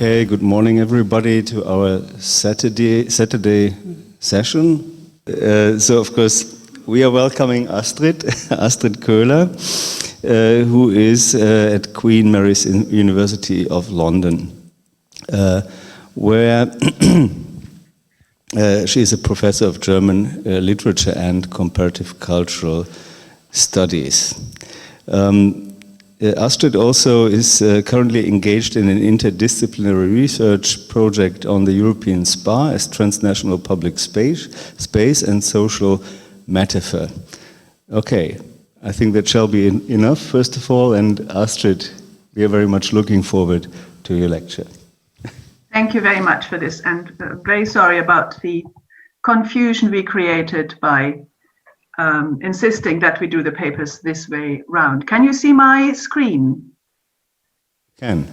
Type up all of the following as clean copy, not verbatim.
Okay, good morning everybody to our Saturday session. So of course we are welcoming Astrid, Astrid Köhler, who is at Queen Mary's University of London, where she is a professor of German literature and comparative cultural studies. Astrid also is currently engaged in an interdisciplinary research project on the European SPA as transnational public space and social metaphor. Okay, I think that shall be enough, first of all, and Astrid, we are very much looking forward to your lecture. Thank you very much for this, and very sorry about the confusion we created by insisting that we do the papers this way round. Can you see my screen? Can.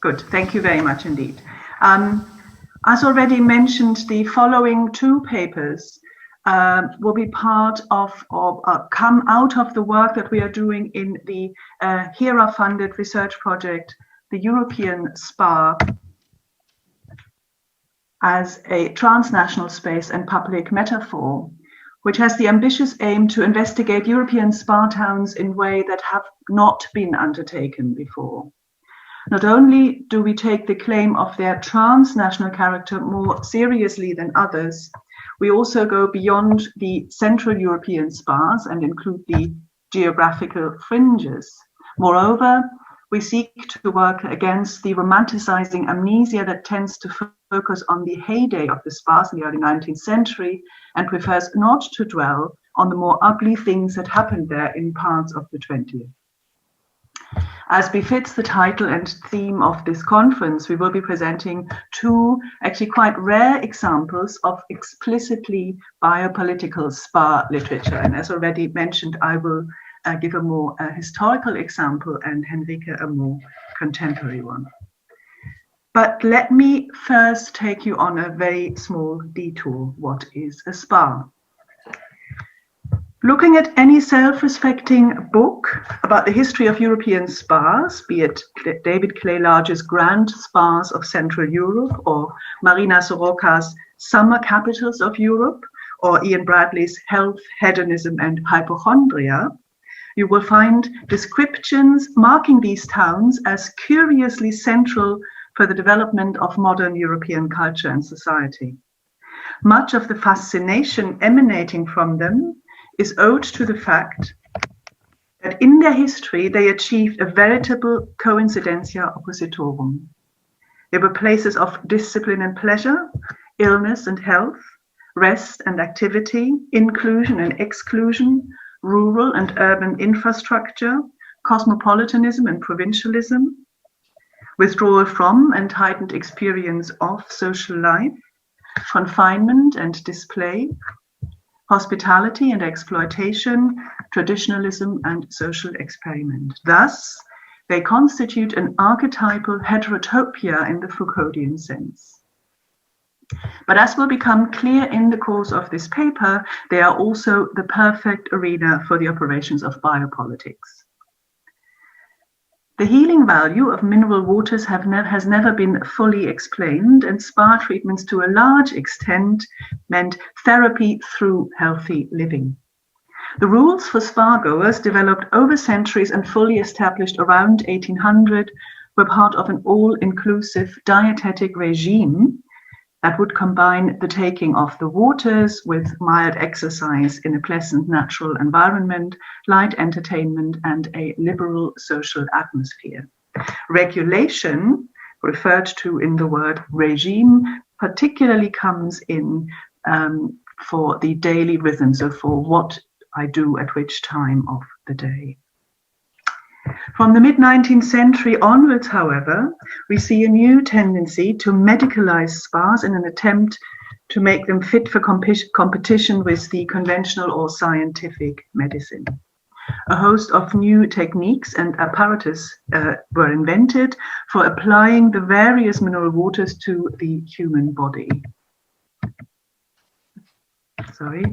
Good, thank you very much indeed. As already mentioned, the following two papers will be part of or come out of the work that we are doing in the HERA-funded research project, the European SPA as a transnational space and public metaphor, which has the ambitious aim to investigate European spa towns in ways that have not been undertaken before. Not only do we take the claim of their transnational character more seriously than others, we also go beyond the Central European spas and include the geographical fringes. Moreover, we seek to work against the romanticizing amnesia that tends to focus on the heyday of the spas in the early 19th century and prefers not to dwell on the more ugly things that happened there in parts of the 20th. As befits the title and theme of this conference, we will be presenting two actually quite rare examples of explicitly biopolitical spa literature. And as already mentioned, I will give a more historical example and Henrike a more contemporary one. But let me first take you on a very small detour. What is a spa? Looking at any self-respecting book about the history of European spas, be it David Clay Large's Grand Spas of Central Europe or Marina Soroka's Summer Capitals of Europe or Ian Bradley's Health, Hedonism and Hypochondria, you will find descriptions marking these towns as curiously central for the development of modern European culture and society. Much of the fascination emanating from them is owed to the fact that in their history they achieved a veritable coincidentia oppositorum. They were places of discipline and pleasure, illness and health, rest and activity, inclusion and exclusion, rural and urban infrastructure, cosmopolitanism and provincialism, withdrawal from and heightened experience of social life, confinement and display, hospitality and exploitation, traditionalism and social experiment. Thus, they constitute an archetypal heterotopia in the Foucauldian sense. But as will become clear in the course of this paper, they are also the perfect arena for the operations of biopolitics. The healing value of mineral waters has never been fully explained, and spa treatments to a large extent meant therapy through healthy living. The rules for spa goers, developed over centuries and fully established around 1800, were part of an all-inclusive dietetic regime that would combine the taking of the waters with mild exercise in a pleasant natural environment, light entertainment, and a liberal social atmosphere. Regulation, referred to in the word regime, particularly comes in for the daily rhythm, so for what I do at which time of the day. From the mid-19th century onwards, however, we see a new tendency to medicalize spas in an attempt to make them fit for competition with the conventional or scientific medicine. A host of new techniques and apparatus were invented for applying the various mineral waters to the human body. Sorry.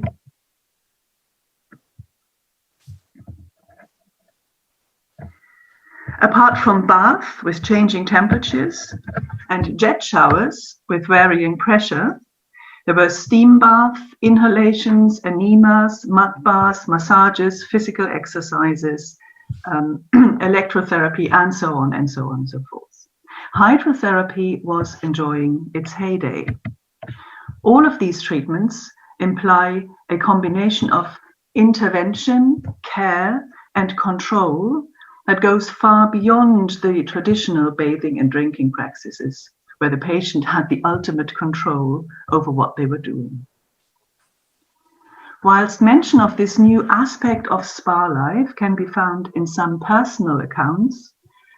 Apart from bath with changing temperatures, and jet showers with varying pressure. There were steam baths, inhalations, enemas, mud baths, massages, physical exercises, electrotherapy, and so on and so on and so forth. Hydrotherapy was enjoying its heyday. All of these treatments imply a combination of intervention, care, and control that goes far beyond the traditional bathing and drinking practices, where the patient had the ultimate control over what they were doing. Whilst mention of this new aspect of spa life can be found in some personal accounts,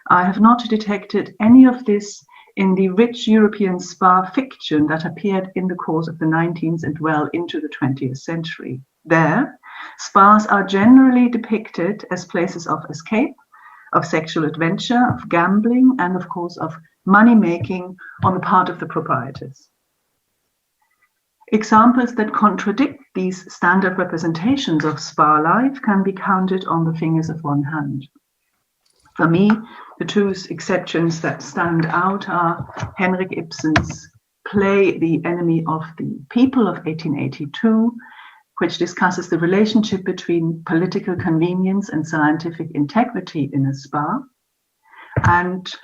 I have not detected any of this in the rich European spa fiction that appeared in the course of the 19th and well into the 20th century. There, spas are generally depicted as places of escape, of sexual adventure, of gambling, and of course of money-making on the part of the proprietors. Examples that contradict these standard representations of spa life can be counted on the fingers of one hand. For me, the two exceptions that stand out are Henrik Ibsen's play The Enemy of the People of 1882, which discusses the relationship between political convenience and scientific integrity in a spa, and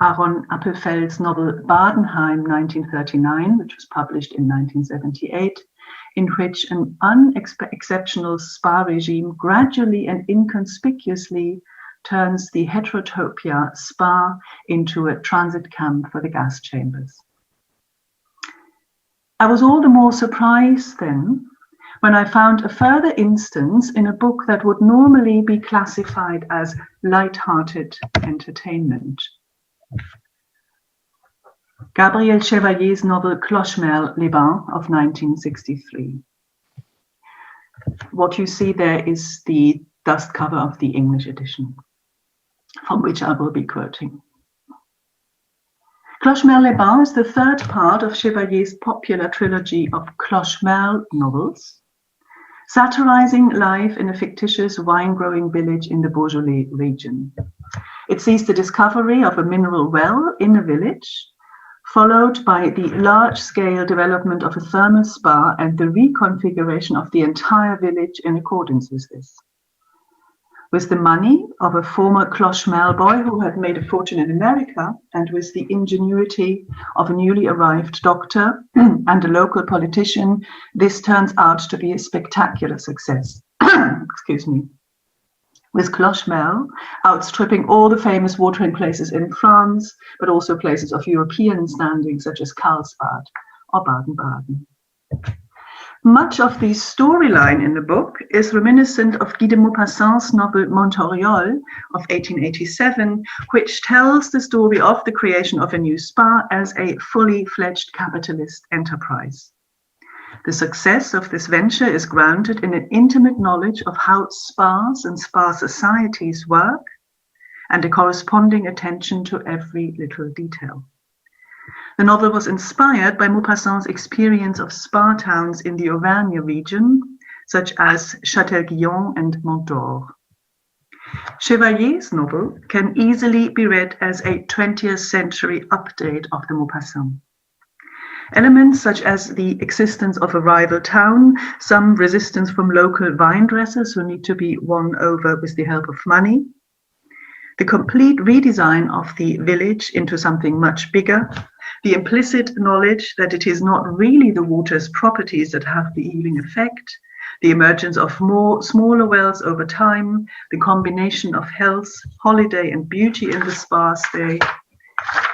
Aaron Appelfeld's novel Badenheim 1939, which was published in 1978, in which an unexceptional spa regime gradually and inconspicuously turns the heterotopia spa into a transit camp for the gas chambers. I was all the more surprised then when I found a further instance in a book that would normally be classified as light-hearted entertainment. Gabriel Chevallier's novel Clochemerle-les-Bains of 1963. What you see there is the dust cover of the English edition, from which I will be quoting. Clochemerle-les-Bains is the third part of Chevalier's popular trilogy of Clochemerle novels, satirizing life in a fictitious wine-growing village in the Beaujolais region. It sees the discovery of a mineral well in a village, followed by the large-scale development of a thermal spa and the reconfiguration of the entire village in accordance with this. With the money of a former Clochemerle boy who had made a fortune in America, and with the ingenuity of a newly arrived doctor and a local politician, this turns out to be a spectacular success. Excuse me. With Clochemerle outstripping all the famous watering places in France, but also places of European standing such as Karlsbad or Baden-Baden. Much of the storyline in the book is reminiscent of Guy de Maupassant's novel Montoriol of 1887, which tells the story of the creation of a new spa as a fully fledged capitalist enterprise. The success of this venture is grounded in an intimate knowledge of how spas and spa societies work and a corresponding attention to every little detail. The novel was inspired by Maupassant's experience of spa towns in the Auvergne region, such as Châtel-Guyon and Montdor. Chevalier's novel can easily be read as a 20th century update of the Maupassant. Elements such as the existence of a rival town, some resistance from local vine dressers who need to be won over with the help of money, the complete redesign of the village into something much bigger, the implicit knowledge that it is not really the water's properties that have the healing effect, the emergence of more smaller wells over time, the combination of health, holiday, and beauty in the spa stay,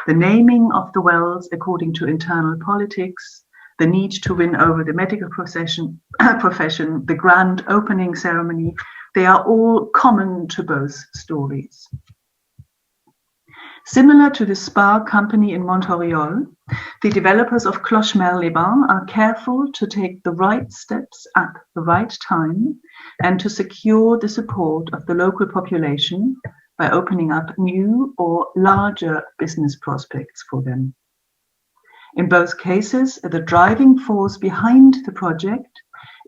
the naming of the wells according to internal politics, the need to win over the medical profession, the grand opening ceremony, they are all common to both stories. Similar to the spa company in Montoriol, the developers of Clochemerle-les-Bains are careful to take the right steps at the right time and to secure the support of the local population by opening up new or larger business prospects for them. In both cases, the driving force behind the project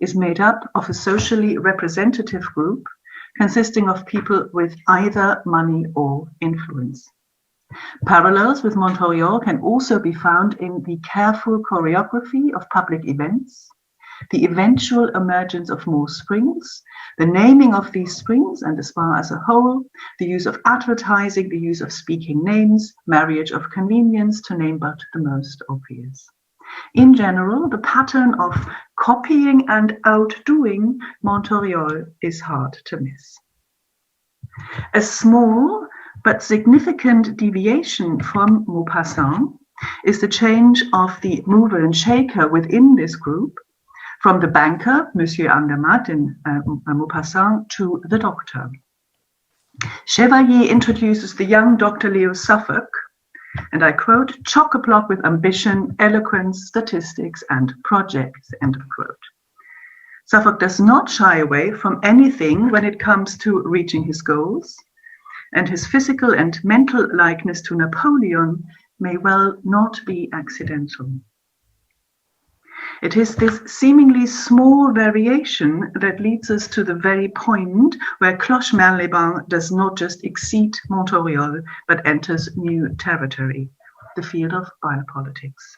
is made up of a socially representative group consisting of people with either money or influence. Parallels with Montreal can also be found in the careful choreography of public events, the eventual emergence of more springs, the naming of these springs and the spa as a whole, the use of advertising, the use of speaking names, marriage of convenience, to name but the most obvious. In general, the pattern of copying and outdoing Montreal is hard to miss. A small but significant deviation from Maupassant is the change of the mover and shaker within this group, from the banker, Monsieur Andermatt in Maupassant, to the doctor. Chevallier introduces the young Dr. Leo Suffolk, and I quote, chock-a-block with ambition, eloquence, statistics, and projects, end of quote. Suffolk does not shy away from anything when it comes to reaching his goals, and his physical and mental likeness to Napoleon may well not be accidental. It is this seemingly small variation that leads us to the very point where Clochemerle-les-Bains does not just exceed Montreal, but enters new territory, the field of biopolitics.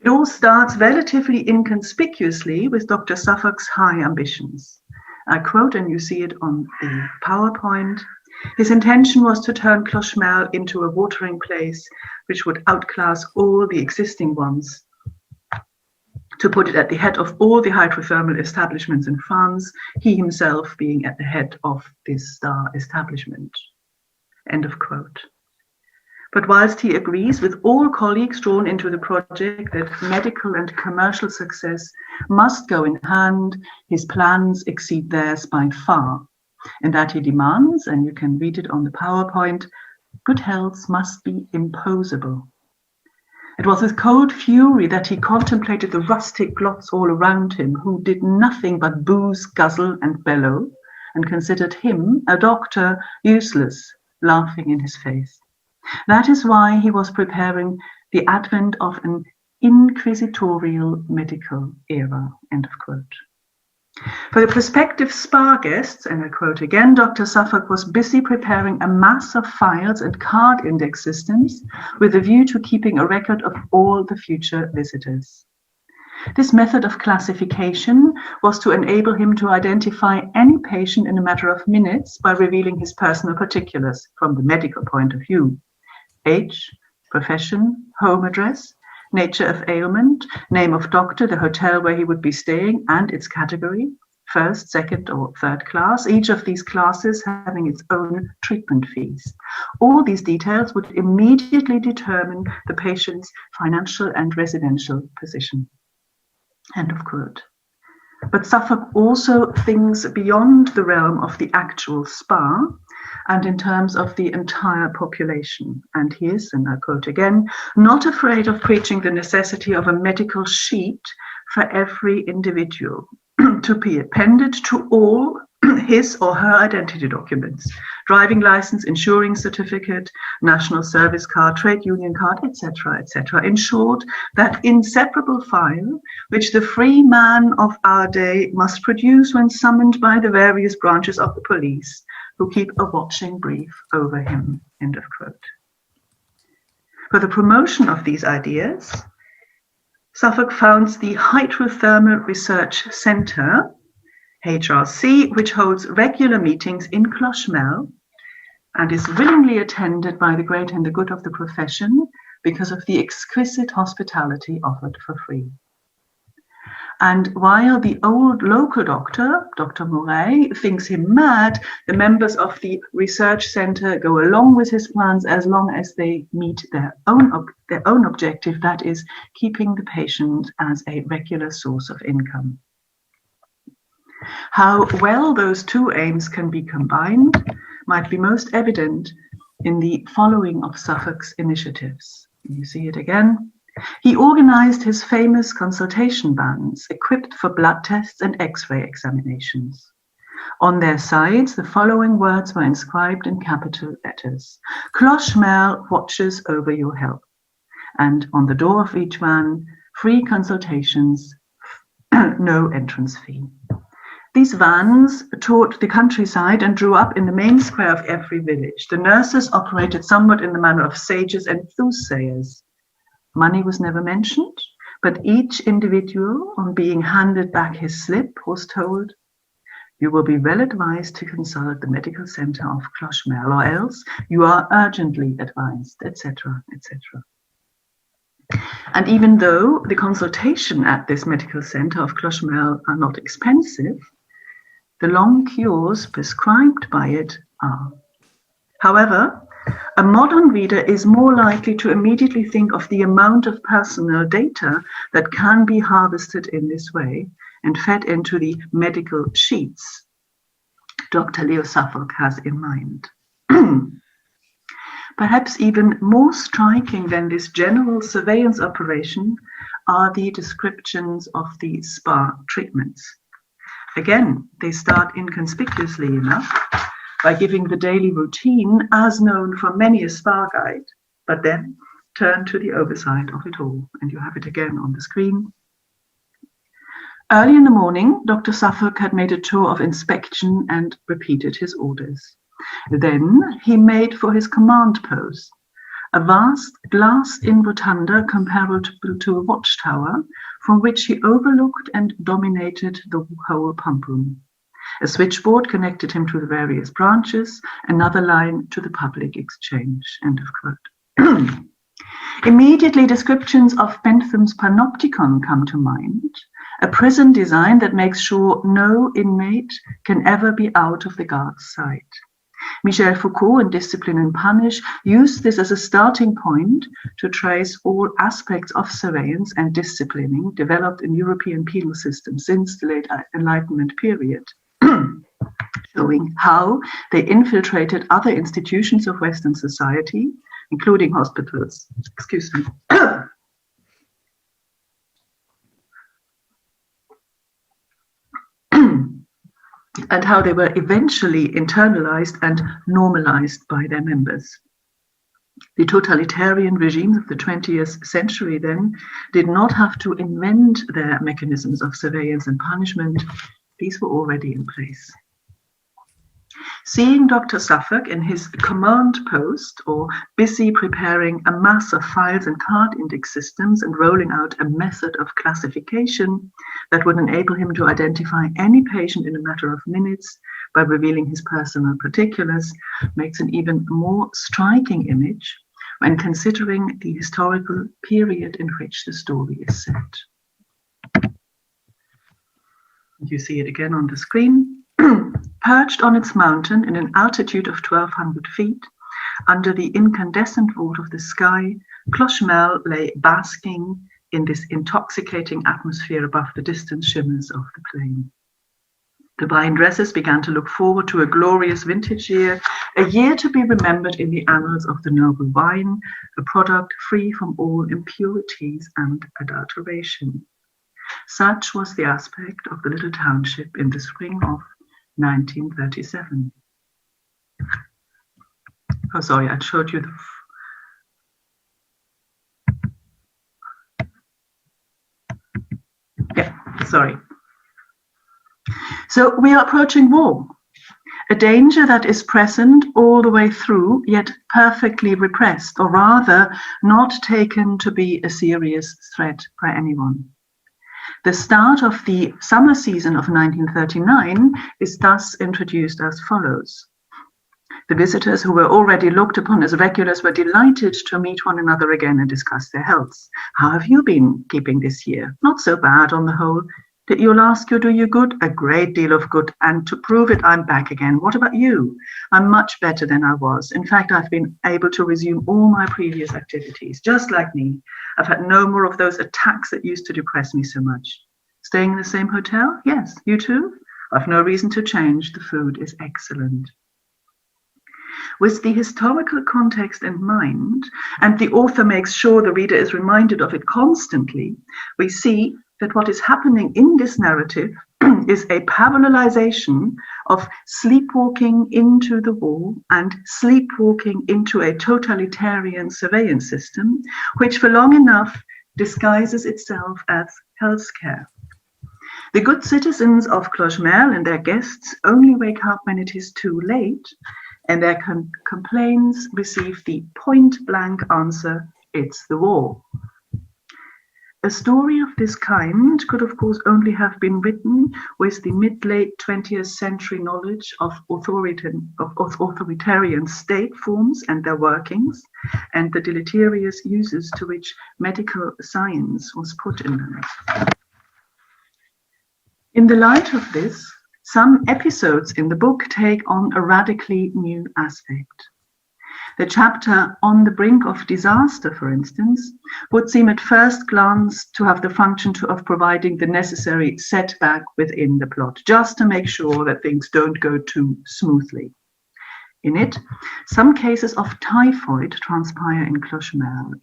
It all starts relatively inconspicuously with Dr. Suffolk's high ambitions. I quote, and you see it on the PowerPoint, his intention was to turn Clochemerle into a watering place which would outclass all the existing ones, to put it at the head of all the hydrothermal establishments in France, he himself being at the head of this star establishment. End of quote. But whilst he agrees with all colleagues drawn into the project that medical and commercial success must go in hand, his plans exceed theirs by far, and that he demands, and you can read it on the PowerPoint, good health must be imposable. It was with cold fury that he contemplated the rustic glots all around him, who did nothing but booze, guzzle, and bellow, and considered him, a doctor, useless, laughing in his face. That is why he was preparing the advent of an inquisitorial medical era, end of quote. For the prospective spa guests, and I quote again, Dr. Suffolk was busy preparing a mass of files and card index systems with a view to keeping a record of all the future visitors. This method of classification was to enable him to identify any patient in a matter of minutes by revealing his personal particulars from the medical point of view: age, profession, home address, nature of ailment, name of doctor, the hotel where he would be staying and its category, first, second, or third class, each of these classes having its own treatment fees. All these details would immediately determine the patient's financial and residential position. End of quote. But Suffolk also thinks beyond the realm of the actual spa and in terms of the entire population. And he is, and I quote again, not afraid of preaching the necessity of a medical sheet for every individual to be appended to all his or her identity documents, driving license, insurance certificate, national service card, trade union card, etc., etc. In short, that inseparable file which the free man of our day must produce when summoned by the various branches of the police, who keep a watching brief over him, end of quote. For the promotion of these ideas, Suffolk founds the Hydrothermal Research Centre, HRC, which holds regular meetings in Clochemerle and is willingly attended by the great and the good of the profession because of the exquisite hospitality offered for free. And while the old local doctor, Dr. Moret, thinks him mad, the members of the research center go along with his plans as long as they meet their own objective, that is, keeping the patient as a regular source of income. How well those two aims can be combined might be most evident in the following of Suffolk's initiatives. You see it again. He organized his famous consultation vans, equipped for blood tests and X-ray examinations. On their sides, the following words were inscribed in capital letters: Clochemerle watches over your health. And on the door of each van, free consultations, no entrance fee. These vans toured the countryside and drew up in the main square of every village. The nurses operated somewhat in the manner of sages and soothsayers. Money was never mentioned, but each individual, on being handed back his slip, was told, "You will be well advised to consult the medical center of Clochemerle, or else you are urgently advised," etc., etc. And even though the consultation at this medical center of Clochemerle are not expensive, the long cures prescribed by it are. However, a modern reader is more likely to immediately think of the amount of personal data that can be harvested in this way and fed into the medical sheets Dr. Leo Suffolk has in mind. Perhaps even more striking than this general surveillance operation are the descriptions of the spa treatments. Again, they start inconspicuously enough by giving the daily routine as known from many a spa guide, but then turn to the oversight of it all, and you have it again on the screen. Early in the morning, Dr. Suffolk had made a tour of inspection and repeated his orders. Then he made for his command post, a vast glassed-in rotunda comparable to a watchtower, from which he overlooked and dominated the whole pump room. A switchboard connected him to the various branches, another line to the public exchange. End of quote. Immediately, descriptions of Bentham's panopticon come to mind, a prison design that makes sure no inmate can ever be out of the guard's sight. Michel Foucault in Discipline and Punish used this as a starting point to trace all aspects of surveillance and disciplining developed in European penal systems since the late Enlightenment period, showing how they infiltrated other institutions of Western society, including hospitals. Excuse me. And how they were eventually internalized and normalized by their members. The totalitarian regimes of the 20th century then did not have to invent their mechanisms of surveillance and punishment. These were already in place. Seeing Dr. Suffolk in his command post, or busy preparing a mass of files and card index systems and rolling out a method of classification that would enable him to identify any patient in a matter of minutes by revealing his personal particulars, makes an even more striking image when considering the historical period in which the story is set. You see it again on the screen. Perched on its mountain in an altitude of 1,200 feet, under the incandescent vault of the sky, Clochemerle lay basking in this intoxicating atmosphere above the distant shimmers of the plain. The vine dressers began to look forward to a glorious vintage year, a year to be remembered in the annals of the noble wine, a product free from all impurities and adulteration. Such was the aspect of the little township in the spring of 1937. Oh, sorry, I showed you sorry. So we are approaching war, a danger that is present all the way through, yet perfectly repressed, or rather not taken to be a serious threat by anyone. The start of the summer season of 1939 is thus introduced as follows. The visitors who were already looked upon as regulars were delighted to meet one another again and discuss their healths. How have you been keeping this year? Not so bad on the whole. Did your last cure do you good? A great deal of good. And to prove it, I'm back again. What about you? I'm much better than I was. In fact, I've been able to resume all my previous activities, just like me. I've had no more of those attacks that used to depress me so much. Staying in the same hotel? Yes. You too? I've no reason to change. The food is excellent. With the historical context in mind, and the author makes sure the reader is reminded of it constantly, we see that what is happening in this narrative is a parallelization of sleepwalking into the war and sleepwalking into a totalitarian surveillance system, which for long enough disguises itself as healthcare. The good citizens of Clochemerle and their guests only wake up when it is too late, and their complaints receive the point-blank answer, "It's the war." A story of this kind could, of course, only have been written with the mid-late 20th century knowledge of authoritarian state forms and their workings, and the deleterious uses to which medical science was put in them. In the light of this, some episodes in the book take on a radically new aspect. The chapter On the Brink of Disaster, for instance, would seem at first glance to have the function of providing the necessary setback within the plot, just to make sure that things don't go too smoothly. In it, some cases of typhoid transpire in Clochemerle,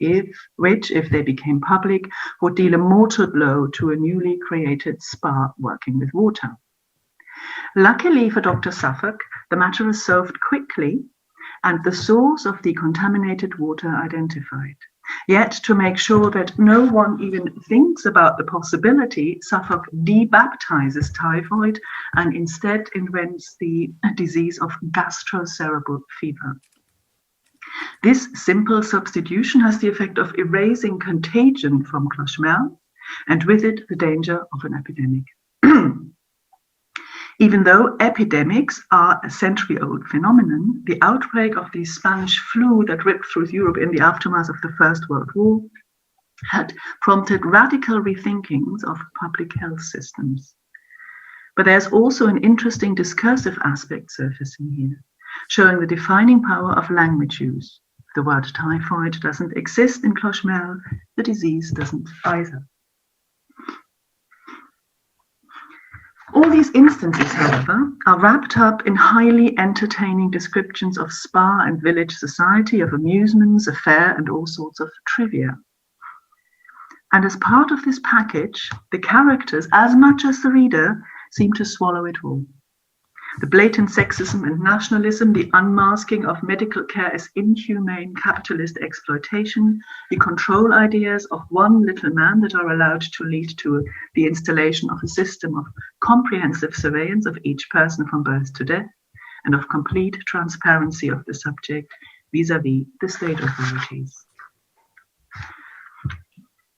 which, if they became public, would deal a mortal blow to a newly created spa working with water. Luckily for Dr. Suffolk, the matter is solved quickly and the source of the contaminated water identified. Yet, to make sure that no one even thinks about the possibility, Suffolk debaptizes typhoid and instead invents the disease of gastrocerebral fever. This simple substitution has the effect of erasing contagion from Clochemerle, and with it the danger of an epidemic. Even though epidemics are a century-old phenomenon, the outbreak of the Spanish flu that ripped through Europe in the aftermath of the First World War had prompted radical rethinkings of public health systems. But there's also an interesting discursive aspect surfacing here, showing the defining power of language use. The word typhoid doesn't exist in Clochemerle, the disease doesn't either. All these instances, however, are wrapped up in highly entertaining descriptions of spa and village society, of amusements, a fair, and all sorts of trivia. And as part of this package, the characters, as much as the reader, seem to swallow it all. The blatant sexism and nationalism, the unmasking of medical care as inhumane capitalist exploitation, the control ideas of one little man that are allowed to lead to the installation of a system of comprehensive surveillance of each person from birth to death, and of complete transparency of the subject vis-à-vis the state authorities.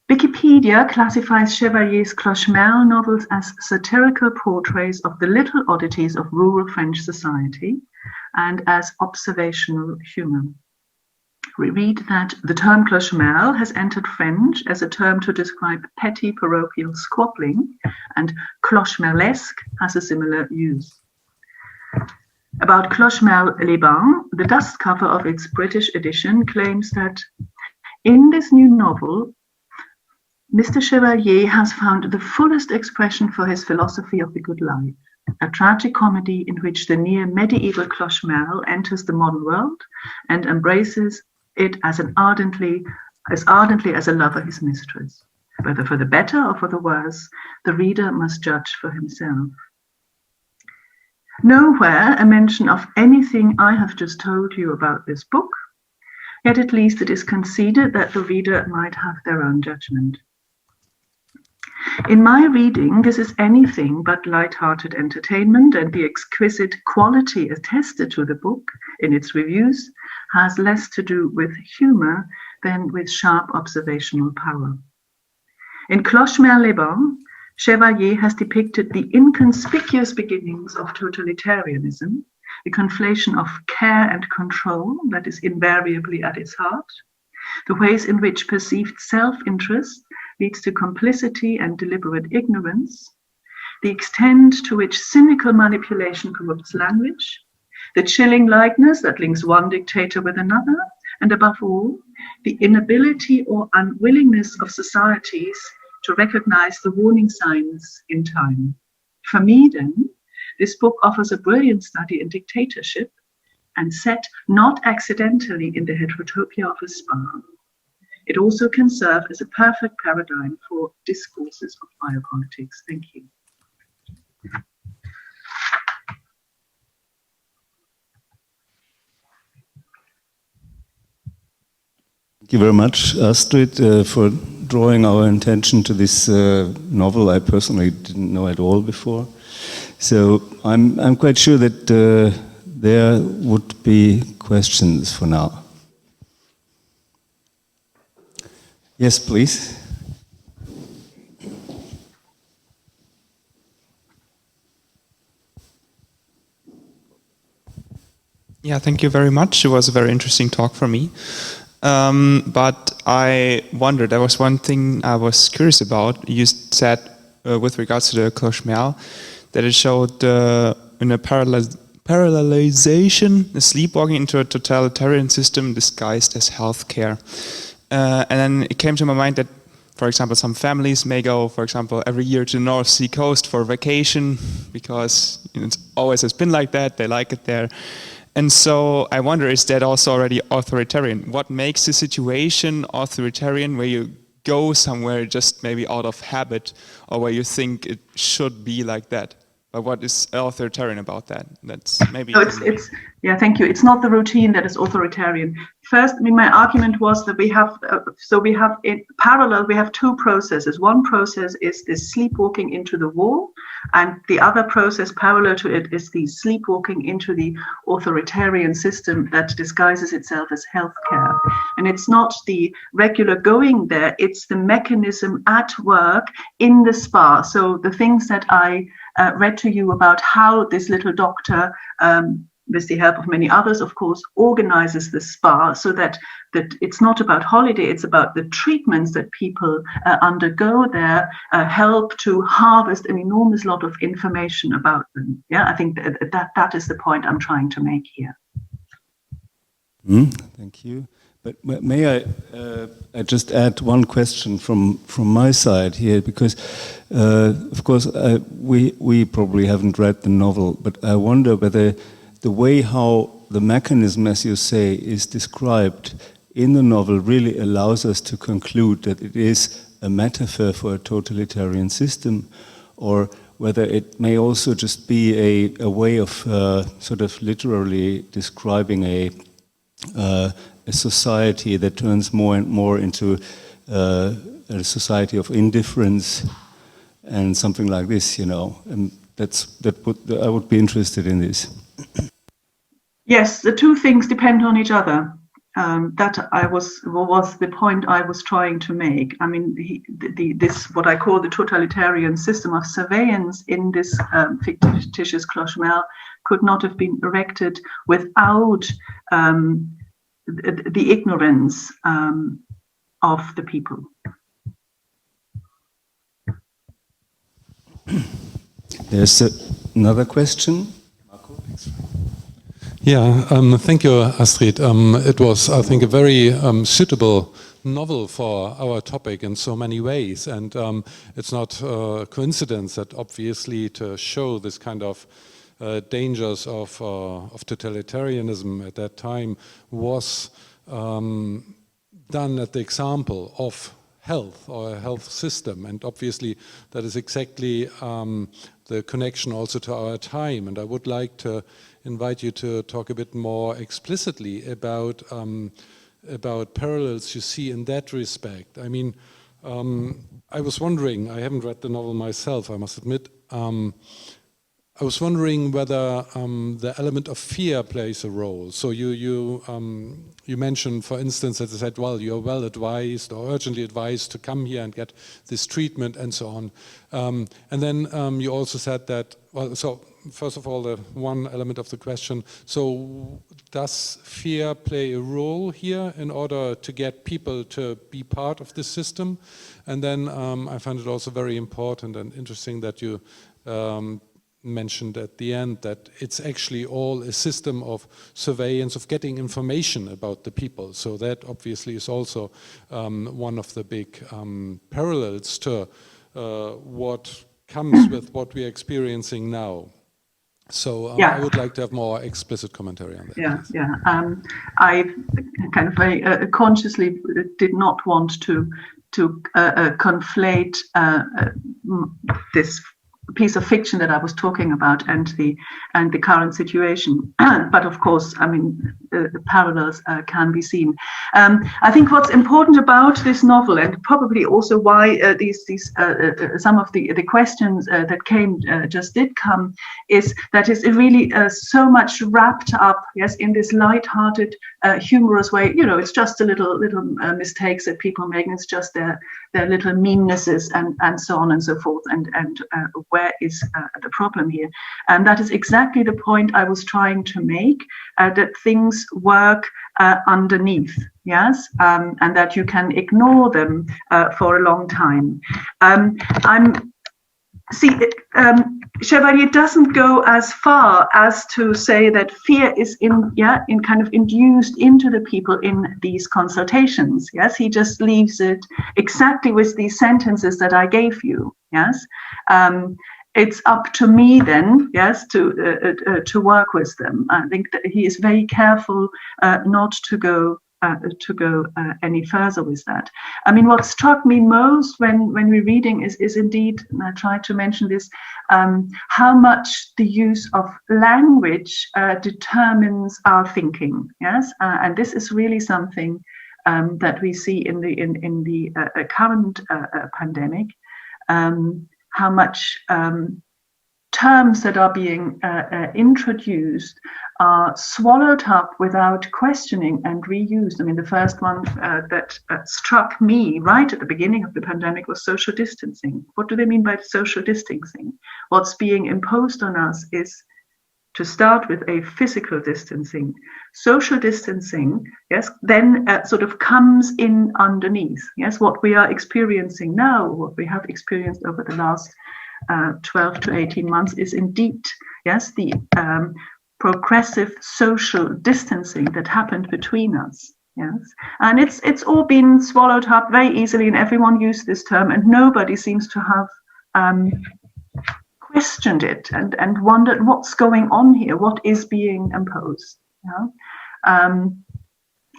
Wikipedia classifies Chevalier's Clochemerle novels as satirical portraits of the little oddities of rural French society and as observational humor. We read that the term Clochemerle has entered French as a term to describe petty parochial squabbling, and Clochemerlesque has a similar use. About Clochemerle-les-Bains, the dust cover of its British edition claims that in this new novel, Mr. Chevallier has found the fullest expression for his philosophy of the good life, a tragic comedy in which the near medieval Clochemerle enters the modern world and embraces it as ardently as a lover his mistress. Whether for the better or for the worse, the reader must judge for himself. Nowhere a mention of anything I have just told you about this book, yet at least it is conceded that the reader might have their own judgment. In my reading, this is anything but light-hearted entertainment, and the exquisite quality attested to the book in its reviews has less to do with humor than with sharp observational power. In Clochemerle-les-Bains, Chevallier has depicted the inconspicuous beginnings of totalitarianism, the conflation of care and control that is invariably at its heart, the ways in which perceived self-interest leads to complicity and deliberate ignorance, the extent to which cynical manipulation corrupts language, the chilling likeness that links one dictator with another, and above all, the inability or unwillingness of societies to recognize the warning signs in time. For me, then, this book offers a brilliant study in dictatorship, and set not accidentally in the heterotopia of a spa. It also can serve as a perfect paradigm for discourses of biopolitics. Thank you. Thank you very much, Astrid, for drawing our attention to this novel. I personally didn't know at all before. So I'm quite sure that there would be questions for now. Yes, please. Yeah, thank you very much. It was a very interesting talk for me. But I wondered, there was one thing I was curious about. You said with regards to the Clochemerle that it showed in a parallelization, the sleepwalking into a totalitarian system disguised as healthcare. And then it came to my mind that, for example, some families may go, for example, every year to the North Sea coast for vacation because it always has been like that, they like it there. And so I wonder, is that also already authoritarian? What makes the situation authoritarian where you go somewhere just maybe out of habit or where you think it should be like that? But what is authoritarian about that? That's maybe... No, yeah, thank you. It's not the routine that is authoritarian. First, I mean, my argument was that we have, in parallel, we have two processes. One process is this sleepwalking into the war, and the other process parallel to it is the sleepwalking into the authoritarian system that disguises itself as healthcare. And it's not the regular going there, it's the mechanism at work in the spa. So the things that I read to you about how this little doctor, with the help of many others, of course, organizes the spa so that it's not about holiday, it's about the treatments that people undergo there, help to harvest an enormous lot of information about them. Yeah, I think that is the point I'm trying to make here. Thank you. But may I just add one question from my side here, because of course we probably haven't read the novel, but I wonder whether the way how the mechanism, as you say, is described in the novel really allows us to conclude that it is a metaphor for a totalitarian system, or whether it may also just be a way of sort of literally describing a society that turns more and more into a society of indifference and something like this, you know. And I would be interested in this. Yes, the two things depend on each other. That was the point I was trying to make. I mean, this what I call the totalitarian system of surveillance in this fictitious Clochemerle could not have been erected without the ignorance of the people. There's another question. Yeah, thank you, Astrid. It was, I think, a very suitable novel for our topic in so many ways, and it's not a coincidence that obviously to show this kind of dangers of totalitarianism at that time was done at the example of health or a health system, and obviously that is exactly the connection also to our time. And I would like to invite you to talk a bit more explicitly about parallels you see in that respect. I mean, I was wondering, I haven't read the novel myself, I must admit, I was wondering whether the element of fear plays a role. So you mentioned, for instance, that you said, well, you're well advised or urgently advised to come here and get this treatment and so on. And then you also said that, well, so first of all, the one element of the question, so does fear play a role here in order to get people to be part of this system? And then I find it also very important and interesting that you mentioned at the end that it's actually all a system of surveillance, of getting information about the people. So that obviously is also one of the big parallels to what comes with what we're experiencing now. So I would like to have more explicit commentary on that. Yeah, please. Yeah. I kind of very consciously did not want to conflate this piece of fiction that I was talking about and the current situation. But of course, I mean, parallels can be seen. I think what's important about this novel, and probably also why some of the questions that came just did come, is that it's really so much wrapped up, yes, in this light-hearted, humorous way. You know, it's just a little mistakes that people make, and it's just their little meannesses and so on and so forth. And where is the problem here? And that is exactly the point I was trying to make, that things work underneath, yes, and that you can ignore them for a long time. Chevallier doesn't go as far as to say that fear is in kind of induced into the people in these consultations. Yes, he just leaves it exactly with these sentences that I gave you. Yes, it's up to me then, yes, to work with them. I think that he is very careful not to go any further with that. I mean, what struck me most when we're reading is indeed, and I tried to mention this, how much the use of language determines our thinking. Yes, and this is really something that we see in the current pandemic. How much terms that are being introduced are swallowed up without questioning and reused. I mean, the first one that struck me right at the beginning of the pandemic was social distancing. What do they mean by social distancing? What's being imposed on us is, to start with, a physical distancing. Social distancing, yes, then sort of comes in underneath. Yes, what we are experiencing now, what we have experienced over the last 12 to 18 months is indeed, yes, the progressive social distancing that happened between us. Yes, and it's all been swallowed up very easily, and everyone used this term, and nobody seems to have questioned it and wondered what's going on here, what is being imposed. Yeah?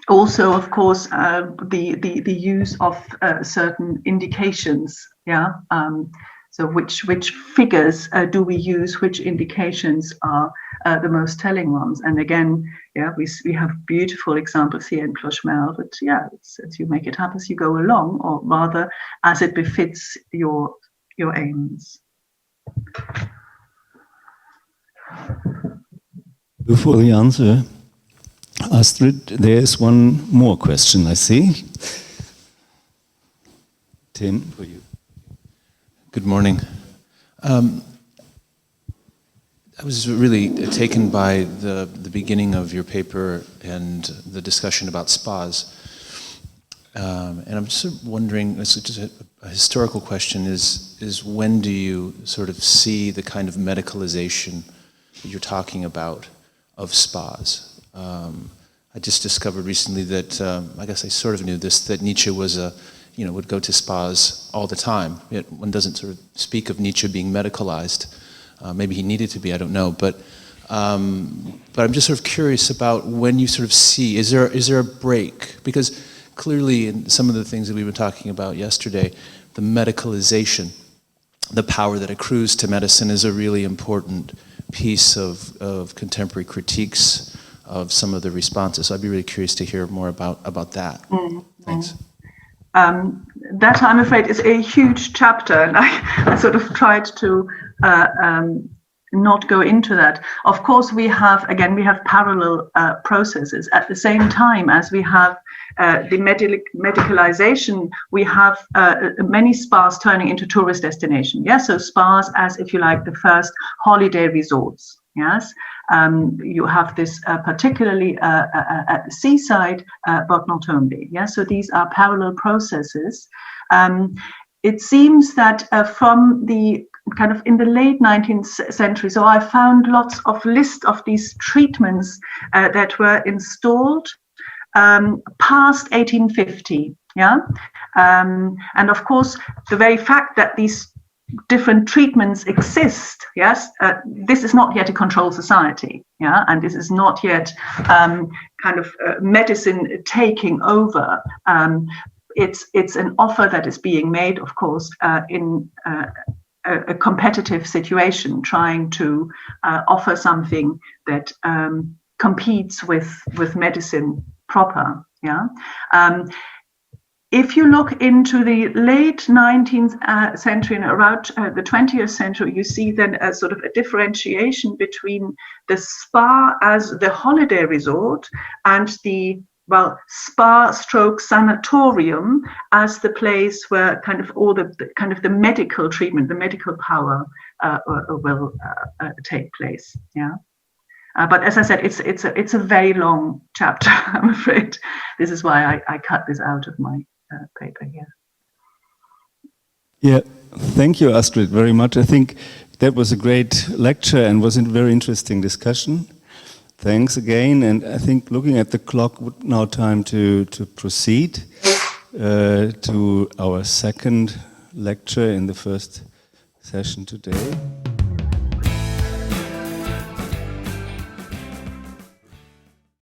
Also, of course, the use of certain indications. Yeah. So which figures do we use? Which indications are the most telling ones? And again, yeah, we have beautiful examples here in Clochemerle, but yeah, it's as you make it up as you go along, or rather as it befits your aims. Before the answer, Astrid, there is one more question I see. Tim, for you. Good morning. I was really taken by the beginning of your paper and the discussion about spas. And I'm just wondering, it's just a historical question, is when do you sort of see the kind of medicalization that you're talking about of spas? I just discovered recently that, I guess I sort of knew this, that Nietzsche was would go to spas all the time. Yet one doesn't sort of speak of Nietzsche being medicalized. Maybe he needed to be, I don't know. But I'm just sort of curious about when you sort of see, is there a break? Because clearly in some of the things that we were talking about yesterday, the medicalization, the power that accrues to medicine is a really important piece of contemporary critiques of some of the responses. So I'd be really curious to hear more about that. Thanks. That, I'm afraid, is a huge chapter, and I sort of tried to not go into that. Of course, we have parallel processes. At the same time as we have the medicalization, we have many spas turning into tourist destination. Yes, so spas as, if you like, the first holiday resorts. Yes, you have this particularly at the seaside, but not only. Yes, so these are parallel processes. It seems that from the kind of in the late 19th century, so I found lots of lists of these treatments that were installed past 1850. Yeah, and of course the very fact that these different treatments exist, yes, this is not yet a controlled society, yeah, and this is not yet kind of medicine taking over. It's an offer that is being made, of course, in a competitive situation, trying to offer something that competes with medicine proper. Yeah. If you look into the late 19th century and around the 20th century, you see then a sort of a differentiation between the spa as the holiday resort and the, well, spa/sanatorium as the place where kind of all the kind of the medical treatment, the medical power will take place. Yeah. But as I said, it's a very long chapter, I'm afraid. This is why I cut this out of my paper here. Yeah, thank you, Astrid, very much. I think that was a great lecture and was a very interesting discussion. Thanks again, and I think looking at the clock, now time to proceed to our second lecture in the first session today.